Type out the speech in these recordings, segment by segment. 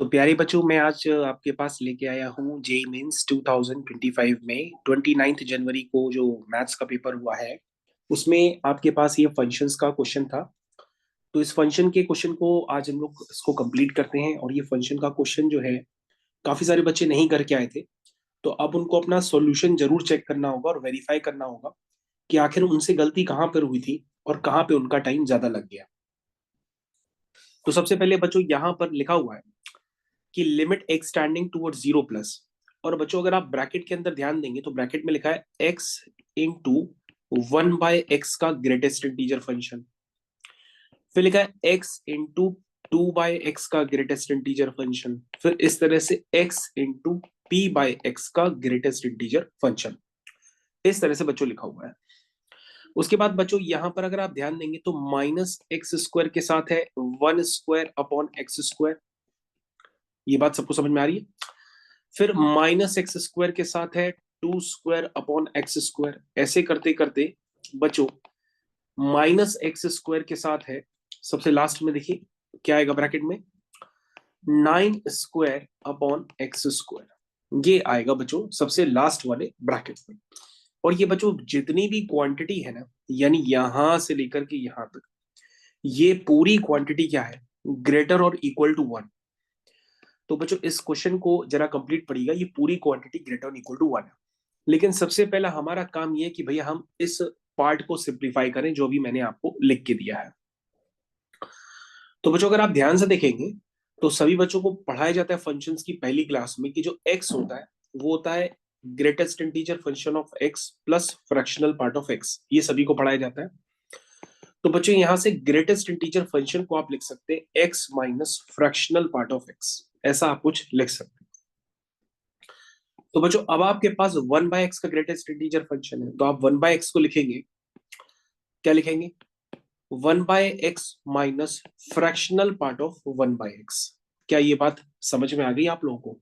तो प्यारे बच्चों, मैं आज आपके पास लेके आया हूँ जेई मेंस 2025 में 29 जनवरी को जो मैथ्स का पेपर हुआ है उसमें आपके पास ये फंक्शंस का क्वेश्चन था। तो इस फंक्शन के क्वेश्चन को आज हम लोग इसको कंप्लीट करते हैं। और ये फंक्शन का क्वेश्चन जो है काफी सारे बच्चे नहीं करके आए थे, तो अब उनको अपना सॉल्यूशन जरूर चेक करना होगा और वेरीफाई करना होगा कि आखिर उनसे गलती कहाँ पर हुई थी और कहाँ पे उनका टाइम ज्यादा लग गया। तो सबसे पहले बच्चों यहाँ पर लिखा हुआ है कि limit x tending toward zero plus. और बच्चों अगर आप ब्रैकेट के अंदर ध्यान देंगे तो ब्रैकेट में लिखा है एक्स इंटू 1/x का ग्रेटेस्ट इंटीजर फंक्शन। फिर लिखा है एक्स इंटू 2/x का ग्रेटेस्ट इंटीजर फंक्शन। फिर इस तरह से एक्स इंटू p/x का ग्रेटेस्ट इंटीजर फंक्शन। इस तरह से बच्चों लिखा हुआ है। उसके बाद बच्चों यहां पर अगर आप ध्यान देंगे तो -x² के साथ है 1² अपॉन x²। ये बात सबको समझ में आ रही है। फिर -x² के साथ है 2² अपॉन x²। ऐसे करते करते बच्चों -x² के साथ है, सबसे लास्ट में देखिए क्या आएगा ब्रैकेट में, 9² अपॉन x²। ये आएगा बच्चों सबसे लास्ट वाले ब्रैकेट में। और ये बच्चों जितनी भी क्वांटिटी है ना, यानी यहां से लेकर के यहां तक, ये पूरी क्वांटिटी क्या है, ग्रेटर और इक्वल टू 1। तो बच्चों इस क्वेश्चन को जरा कंप्लीट पढ़िएगा। ये पूरी क्वांटिटी ग्रेटर और इक्वल टू 1 है। लेकिन सबसे पहला हमारा काम ये है कि भैया हम इस पार्ट को सिंप्लीफाई करें जो भी मैंने आपको लिख के दिया है। तो बच्चों अगर आप ध्यान से देखेंगे तो सभी बच्चों को पढ़ाया जाता है फंक्शंस की पहली क्लास में कि जो x होता है वो होता है greatest integer function of x plus fractional part of x। ये सभी को पढ़ाया जाता है। तो बच्चों यहां से ग्रेटेस्ट इंटीजर फंक्शन को आप लिख सकते हैं x minus fractional part of x। ऐसा आप कुछ लिख सकते हैं। तो बच्चों अब आपके पास 1/x का ग्रेटेस्ट इंटीजर फंक्शन है, तो आप 1/x को लिखेंगे, क्या लिखेंगे, 1/x minus fractional part of 1/x। क्या ये बात समझ में आ गई आप लोगों को?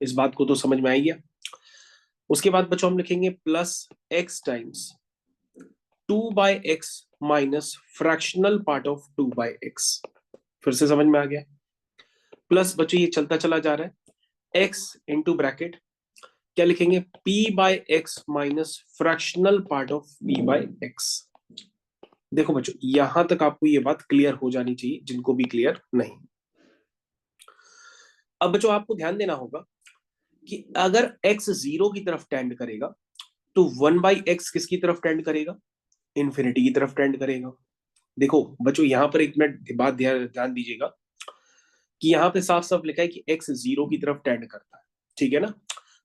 इस बात को तो समझ में आई गया। उसके बाद बच्चों हम लिखेंगे plus x times 2/x minus fractional part of 2/x। फिर से समझ में आ गया। प्लस बच्चों ये चलता चला जा रहा है, x इंटू ब्रैकेट क्या लिखेंगे, p/x minus fractional part of p/x। देखो बच्चों यहां तक आपको ये बात क्लियर हो जानी चाहिए, जिनको भी क्लियर नहीं। अब बच्चों आपको ध्यान देना होगा कि अगर x जीरो की तरफ टेंड करेगा तो 1/x किसकी तरफ टेंड करेगा, इन्फिनिटी की तरफ टेंड करेगा। देखो बच्चों यहां पर एक मिनट बात ध्यान ध्यान दीजिएगा कि यहाँ पे साफ साफ लिखा है कि x जीरो की तरफ टेंड करता है, ठीक है ना।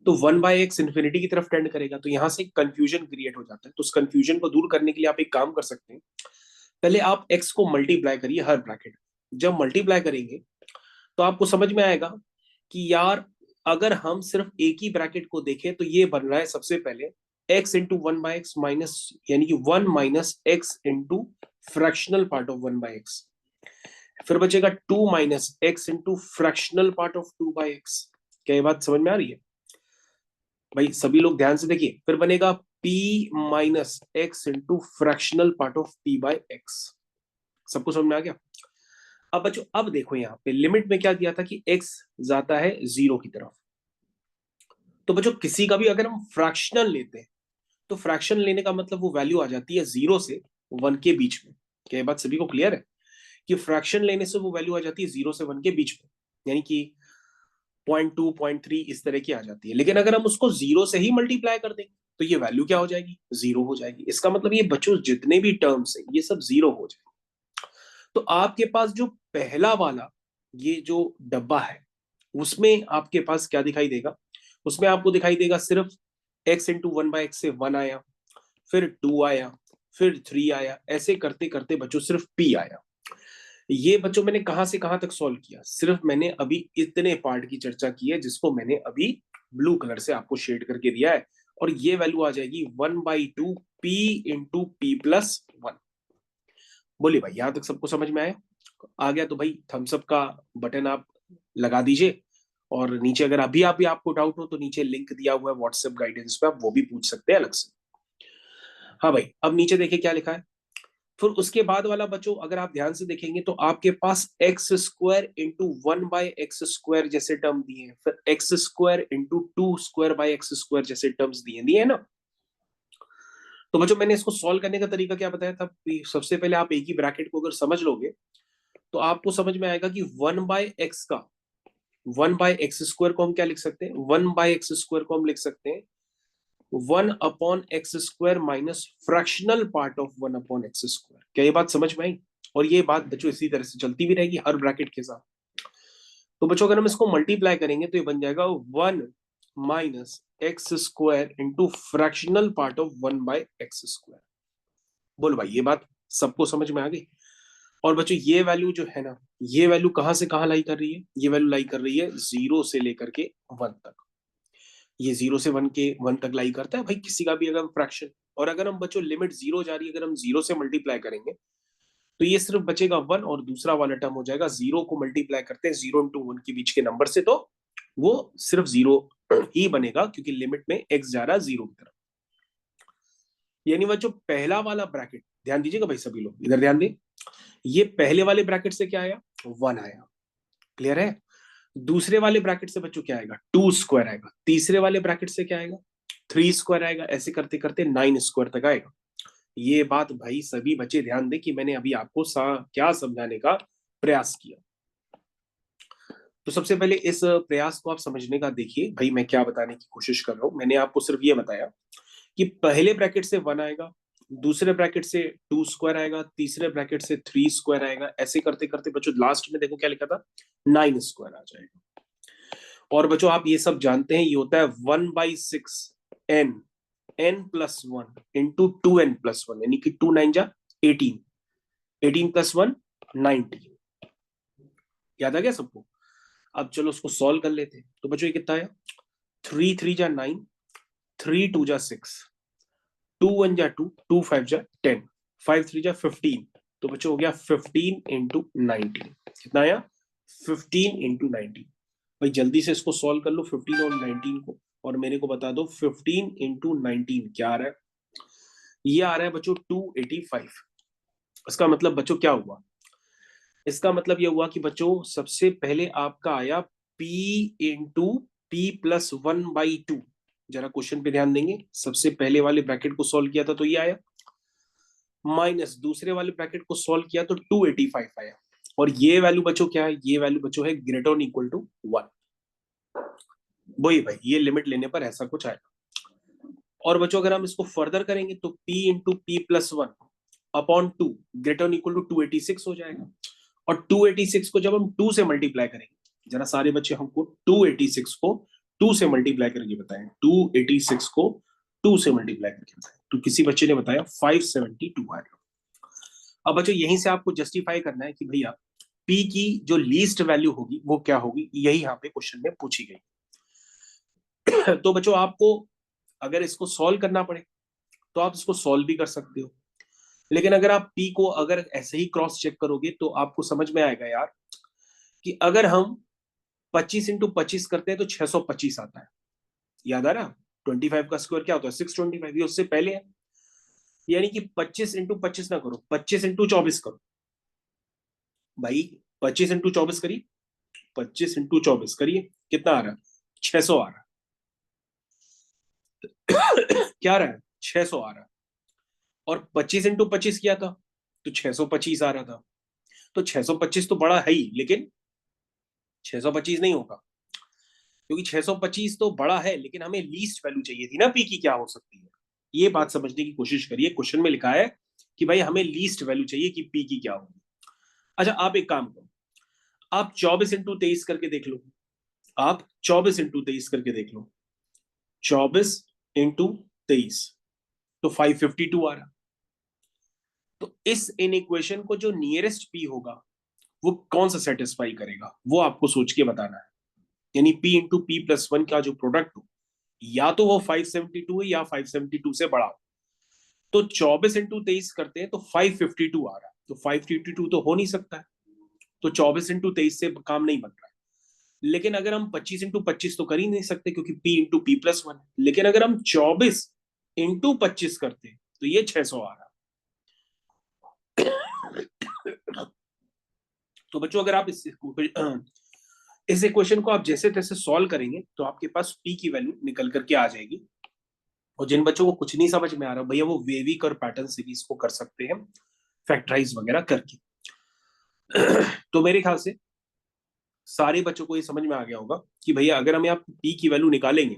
तो 1/x इन्फिनिटी की तरफ टेंड करेगा, तो यहां से कंफ्यूजन क्रिएट हो जाता है। तो उस कंफ्यूजन को दूर करने के लिए आप एक काम कर सकते हैं, पहले आप x को मल्टीप्लाई करिए हर ब्रैकेट। जब मल्टीप्लाई करेंगे तो आपको समझ में आएगा कि यार अगर हम सिर्फ एक ही ब्रैकेट को देखें तो ये बन रहा है सबसे पहले x इंटू 1/x माइनस, यानी कि 1 minus x into fractional part of 1/x। फिर बचेगा 2 minus x into fractional part of 2/x। क्या ये बात समझ में आ रही है भाई? सभी लोग ध्यान से देखिए। फिर बनेगा p minus x into fractional part of p/x। सबको समझ में आ गया? अब बच्चों अब देखो यहाँ पे लिमिट में क्या दिया था कि x जाता है जीरो की तरफ। तो बच्चों किसी का भी अगर हम फ्रैक्शनल लेते हैं तो फ्रैक्शन लेने का मतलब वो वैल्यू आ जाती है 0 से 1 के बीच में। क्या ये बात सभी को क्लियर है कि फ्रैक्शन लेने से वो वैल्यू आ जाती है 0 से 1 के बीच में, यानी कि 0.2 0.3 इस तरह की आ जाती है। लेकिन अगर हम उसको 0 से ही मल्टीप्लाई कर देंगे तो ये वैल्यू क्या हो जाएगी, 0 हो जाएगी। इसका मतलब ये बच्चों जितने भी टर्म्स है ये सब 0 हो जाएंगे। तो आपके पास जो पहला वाला ये जो डब्बा है उसमें आपके पास क्या दिखाई देगा, उसमें आपको दिखाई देगा सिर्फ x इंटू 1/x से 1 आया, फिर 2 आया, फिर 3 आया। ऐसे करते करते बच्चों सिर्फ p आया। ये बच्चों मैंने कहां से कहां तक सॉल्व किया, सिर्फ मैंने अभी इतने पार्ट की चर्चा की है जिसको मैंने अभी ब्लू कलर से आपको शेड करके दिया है। और ये वैल्यू आ जाएगी 1/2 p इंटू p प्लस 1। बोलिए भाई यहां तक सबको समझ में आया? आ गया तो भाई थम्स अप का बटन आप लगा दीजिए। और नीचे अगर अभी आप भी आपको डाउट हो तो नीचे लिंक दिया हुआ है व्हाट्सएप गाइडेंस पे, आप वो भी पूछ सकते हैं अलग से। हाँ भाई अब नीचे देखिए क्या लिखा है, फिर उसके बाद वाला बच्चों अगर आप ध्यान से देखेंगे तो आपके पास एक्स स्क्वायर इंटू 1/x² जैसे टर्म दिए हैं, फिर x square into 2² by x² जैसे टर्म्स दिए दिए है ना। तो बच्चों मैंने इसको सॉल्व करने का तरीका क्या बताया था, सबसे पहले आप एक ही ब्रैकेट को अगर समझ लोगे तो आपको समझ में आएगा कि 1/x का 1/x² को हम क्या लिख सकते हैं, 1/x² को हम लिख सकते हैं 1/x² minus fractional part of 1/x²। क्या ये बात समझ में आई? और ये बात बच्चों इसी तरह से चलती भी रहेगी हर ब्रैकेट के साथ। तो बच्चों अगर हम इसको मल्टीप्लाई करेंगे तो ये बन जाएगा 1 - x² into fractional part of 1/x²। बोलो भाई ये बात सबको समझ में आ गई? और बच्चों ये वैल्यू जो है ना, ये वैल्यू कहां से कहां लाई कर रही है, ये वैल्यू लाई कर रही है 0 से लेकर के 1 तक। ये 0 से 1 तक लाई करता है भाई किसी का भी अगर फ्रैक्शन। और अगर हम बच्चों लिमिट 0 जा रही है, अगर हम 0 से मल्टीप्लाई करेंगे तो ये सिर्फ बचेगा 1 और दूसरा वाला टर्म हो जाएगा 0 को मल्टीप्लाई करते हैं 0 इंटू 1 के बीच के नंबर से, तो वो सिर्फ 0 ही बनेगा क्योंकि लिमिट में x जा रहा है 0 की तरफ। यानी वो जो पहला वाला ब्रैकेट, ध्यान दीजिएगा भाई सभी लोग इधर ध्यान दें, ये पहले वाले ब्रैकेट से क्या आया 1 आया, क्लियर है। दूसरे वाले ब्रैकेट से बच्चों क्या आएगा 2² आएगा, तीसरे वाले ब्रैकेट से क्या आएगा 3² आएगा, ऐसे करते करते 9² तक आएगा। ये बात भाई सभी बच्चे ध्यान दें कि मैंने अभी आपको क्या समझाने का प्रयास किया। तो सबसे पहले इस प्रयास को आप समझने का देखिए भाई मैं क्या बताने की कोशिश कर रहा हूं। मैंने आपको सिर्फ ये बताया कि पहले ब्रैकेट से 1 आएगा, दूसरे ब्रैकेट से 2² आएगा, तीसरे ब्रैकेट से 3² आएगा, ऐसे करते करते बच्चों लास्ट में देखो क्या लिखा था 9² आ जाएगा। और बच्चों आप ये सब जानते हैं ये होता है 1/6 n+1 इंटू 2n+1 यानी कि 2 9 जा 18, 18+1 19। याद आ गया सबको? अब चलो उसको सॉल्व कर लेते हैं। तो बच्चों ये कितना आया 3 3 जा 9, 3 2 जा 6, 2 1 जा 2, 2 5 जा 10, 5 3 जा 15। तो बच्चों हो गया 15 इंटू 19। कितना आया 15 इंटू 19। भाई जल्दी से इसको सॉल्व कर लो 15 और 19 को, और मेरे को बता दो 15 इंटू 19 क्या आ रहा है। ये आ रहा है बच्चों 285। इसका मतलब बच्चों क्या हुआ, इसका मतलब ये हुआ कि बच्चों सबसे पहले आपका आया p इंटू p+1/2। जरा क्वेश्चन पे ध्यान देंगे, सबसे पहले वाले ब्रैकेट को सॉल्व किया था तो ये आया, माइनस दूसरे वाले ब्रैकेट को सॉल्व किया तो 285 आया। और ये वैल्यू बच्चों क्या है, ये वैल्यू बच्चों है ग्रेटर और इक्वल टू 1। वही भाई ये लिमिट लेने पर ऐसा कुछ आएगा। और बच्चों अगर हम इसको फर्दर करेंगे तो p इंटू p+1/2 ग्रेटर और इक्वल टू 286 हो जाएगा। और 286 को जब हम 2 से मल्टीप्लाई करेंगे, जरा सारे बच्चे हमको 286 को 2 से मल्टीप्लाई करके बताएं, 286 को 2 से मल्टीप्लाई करके बताएं। तो किसी बच्चे ने बताया 572 आएगा। अब बच्चों यहीं से आपको जस्टिफाई करना है कि भैया p की जो लीस्ट वैल्यू होगी वो क्या होगी, यही यहाँ पे क्वेश्चन में पूछी गई। तो बच्चों आपको अगर इसको सॉल्व करना पड़े तो आप इसको सॉल्व भी कर सकते हो, लेकिन अगर आप p को अगर ऐसे ही क्रॉस चेक करोगे तो आपको समझ में आएगा यार कि अगर हम 25 इंटू 25 करते हैं तो 625 आता है। याद आ रहा 25 का स्क्वायर क्या होता है 625, ये उससे पहले है। यानी कि 25 इंटू 25 ना करो, 25 इंटू 24 करो भाई, 25 इंटू 24 करिए, 25 इंटू 24 करिए, कितना आ रहा है 600 आ रहा है। क्या आ रहा है 600 आ रहा है। और 25 इंटू 25 किया था तो 625 आ रहा था। तो 625 तो बड़ा है ही, लेकिन 625 नहीं होगा क्योंकि 625 तो बड़ा है, लेकिन हमें लीस्ट वैल्यू चाहिए थी ना पी की क्या हो सकती है। ये बात समझने की कोशिश करिए, क्वेश्चन में लिखा है कि भाई हमें लीस्ट वैल्यू चाहिए कि पी की क्या होगी। अच्छा आप एक काम करो, आप 24 इंटू 23 करके देख लो, आप 24 इंटू 23 करके देख लो, 24 इंटू 23 तो 552 आ रहा। तो इस इन इक्वेशन को जो नियरेस्ट पी होगा वो कौन सा सेटिस्फाई करेगा वो आपको सोच के बताना है। यानी p इंटू p+1 का जो प्रोडक्ट हो या तो वो 572 है या 572 से बड़ा हो। तो 24 इंटू 23 करते हैं तो 552 आ रहा है, तो 552 तो हो नहीं सकता है, तो 24 इंटू 23 से काम नहीं बन रहा है। लेकिन अगर हम 25 इंटू 25 तो कर ही नहीं सकते क्योंकि p इंटू p+1, लेकिन अगर हम 24 इंटू 25 करते हैं तो ये 600 आ रहा है। तो बच्चों अगर आप इस इक्वेशन को आप जैसे तैसे सॉल्व करेंगे तो आपके पास पी की वैल्यू निकल करके आ जाएगी। और जिन बच्चों को कुछ नहीं समझ में आ रहा भैया, वो वेविक और पैटर्न सीरीज को कर सकते हैं फैक्टराइज वगैरह करके। तो मेरे ख्याल से सारे बच्चों को ये समझ में आ गया होगा कि भैया अगर हमें आप पी की वैल्यू निकालेंगे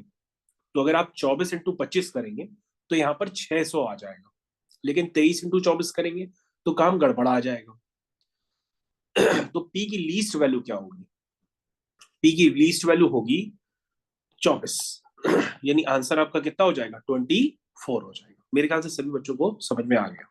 तो अगर आप 24 × 25 करेंगे तो यहाँ पर 600 आ जाएगा, लेकिन 23 × 24 करेंगे तो काम गड़बड़ा आ जाएगा। तो पी की लीस्ट वैल्यू क्या होगी? पी की लीस्ट वैल्यू होगी 24। यानी आंसर आपका कितना हो जाएगा? 24 हो जाएगा। मेरे ख्याल से सभी बच्चों को समझ में आ गया।